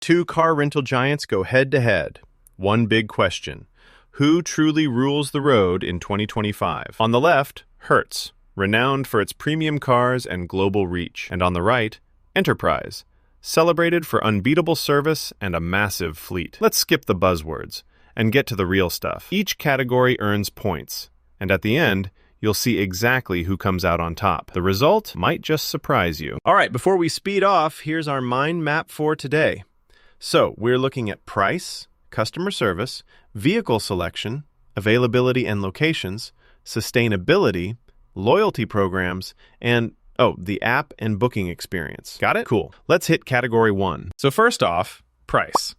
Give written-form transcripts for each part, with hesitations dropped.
two car rental giants go head-to-head. One big question: who truly rules the road in 2025? On the left, Hertz, renowned for its premium cars and global reach. And on the right, Enterprise, celebrated for unbeatable service and a massive fleet. Let's skip the buzzwords and get to the real stuff. Each category earns points, and at the end, you'll see exactly who comes out on top. The result might just surprise you. All right, before we speed off, here's our mind map for today. So, we're looking at price, customer service, vehicle selection, availability and locations, sustainability, loyalty programs, and, the app and booking experience. Got it? Cool. Let's hit category 1. So first off, price.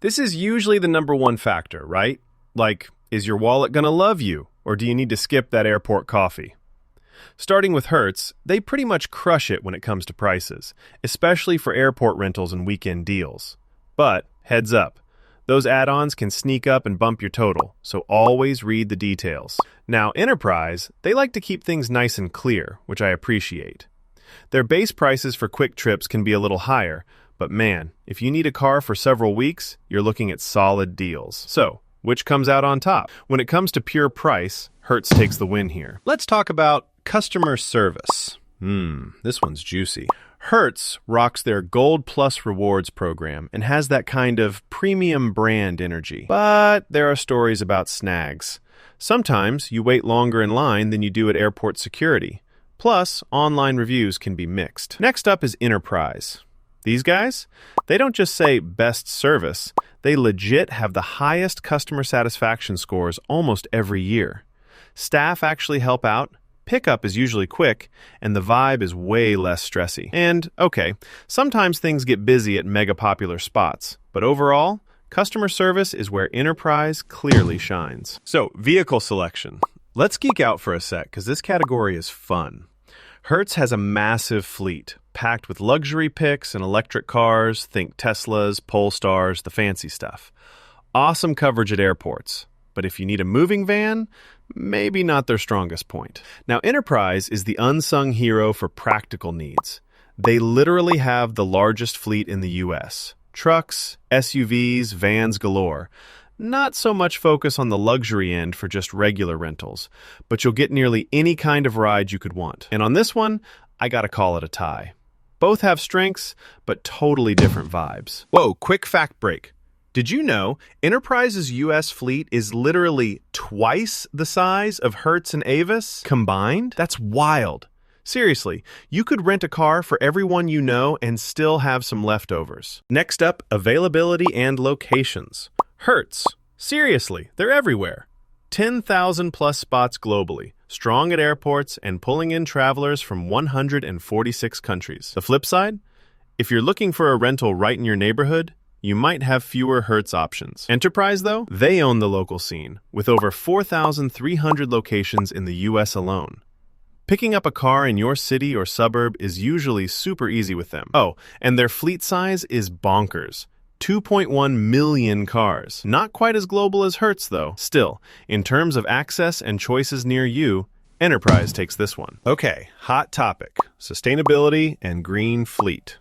This is usually the number one factor, right? Like, is your wallet gonna love you, or do you need to skip that airport coffee? Starting with Hertz, they pretty much crush it when it comes to prices, especially for airport rentals and weekend deals. But, heads up, those add-ons can sneak up and bump your total, so always read the details. Now, Enterprise, they like to keep things nice and clear, which I appreciate. Their base prices for quick trips can be a little higher, but man, if you need a car for several weeks, you're looking at solid deals. So, which comes out on top? When it comes to pure price, Hertz takes the win here. Let's talk about customer service. This one's juicy. Hertz rocks their Gold Plus Rewards program and has that kind of premium brand energy. But there are stories about snags. Sometimes you wait longer in line than you do at airport security. Plus, online reviews can be mixed. Next up is Enterprise. These guys, they don't just say best service, they legit have the highest customer satisfaction scores almost every year. Staff actually help out, pickup is usually quick, and the vibe is way less stressy. And, okay, sometimes things get busy at mega popular spots, but overall, customer service is where Enterprise clearly shines. So, vehicle selection. Let's geek out for a sec, because this category is fun. Hertz has a massive fleet, packed with luxury picks and electric cars, think Teslas, Polestars, the fancy stuff. Awesome coverage at airports. But if you need a moving van, maybe not their strongest point. Now, Enterprise is the unsung hero for practical needs. They literally have the largest fleet in the US. Trucks, SUVs, vans galore. Not so much focus on the luxury end for just regular rentals, but you'll get nearly any kind of ride you could want. And on this one, I gotta call it a tie. Both have strengths, but totally different vibes. Whoa, quick fact break. Did you know Enterprise's US fleet is literally twice the size of Hertz and Avis combined? That's wild. Seriously, you could rent a car for everyone you know and still have some leftovers. Next up, availability and locations. Hertz. Seriously, they're everywhere. 10,000 plus spots globally, strong at airports and pulling in travelers from 146 countries. The flip side? If you're looking for a rental right in your neighborhood, you might have fewer Hertz options. Enterprise, though, they own the local scene, with over 4,300 locations in the US alone. Picking up a car in your city or suburb is usually super easy with them. Oh, and their fleet size is bonkers. 2.1 million cars. Not quite as global as Hertz, though. Still, in terms of access and choices near you, Enterprise takes this one. Okay, hot topic: sustainability and green fleet.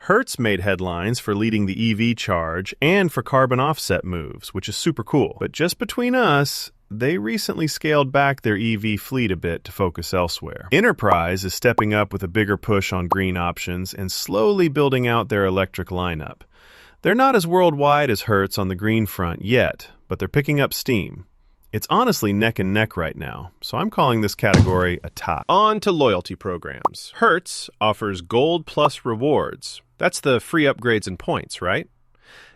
Hertz made headlines for leading the EV charge and for carbon offset moves, which is super cool. But just between us, they recently scaled back their EV fleet a bit to focus elsewhere. Enterprise is stepping up with a bigger push on green options and slowly building out their electric lineup. They're not as worldwide as Hertz on the green front yet, but they're picking up steam. It's honestly neck and neck right now, so I'm calling this category a tie. On to loyalty programs. Hertz offers Gold Plus Rewards. That's the free upgrades and points, right?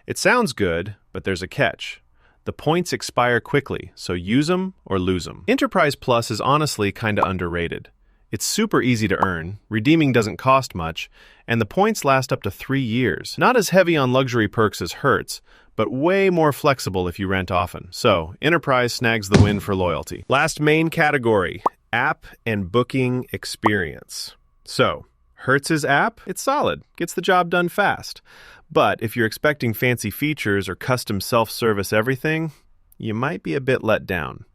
It sounds good, but there's a catch. The points expire quickly, so use them or lose them. Enterprise Plus is honestly kinda underrated. It's super easy to earn, redeeming doesn't cost much, and the points last up to 3 years. Not as heavy on luxury perks as Hertz, but way more flexible if you rent often. So, Enterprise snags the win for loyalty. Last main category, app and booking experience. So, Hertz's app, it's solid, gets the job done fast. But if you're expecting fancy features or custom self-service everything, you might be a bit let down.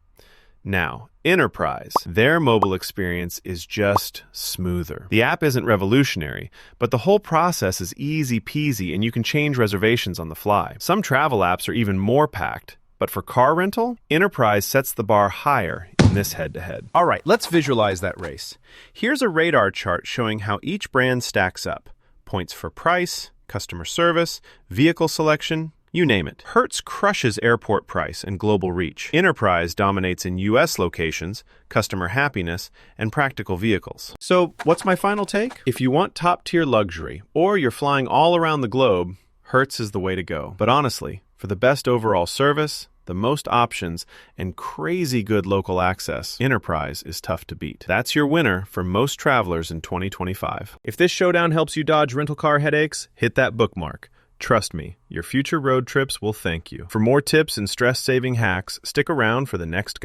Now, Enterprise. Their mobile experience is just smoother. The app isn't revolutionary, but the whole process is easy peasy and you can change reservations on the fly. Some travel apps are even more packed, but for car rental, Enterprise sets the bar higher in this head-to-head. All right, let's visualize that race. Here's a radar chart showing how each brand stacks up. Points for price, customer service, vehicle selection, you name it. Hertz crushes airport price and global reach. Enterprise dominates in U.S. locations, customer happiness, and practical vehicles. So, what's my final take? If you want top-tier luxury, or you're flying all around the globe, Hertz is the way to go. But honestly, for the best overall service, the most options, and crazy good local access, Enterprise is tough to beat. That's your winner for most travelers in 2025. If this showdown helps you dodge rental car headaches, hit that bookmark. Trust me, your future road trips will thank you. For more tips and stress-saving hacks, stick around for the next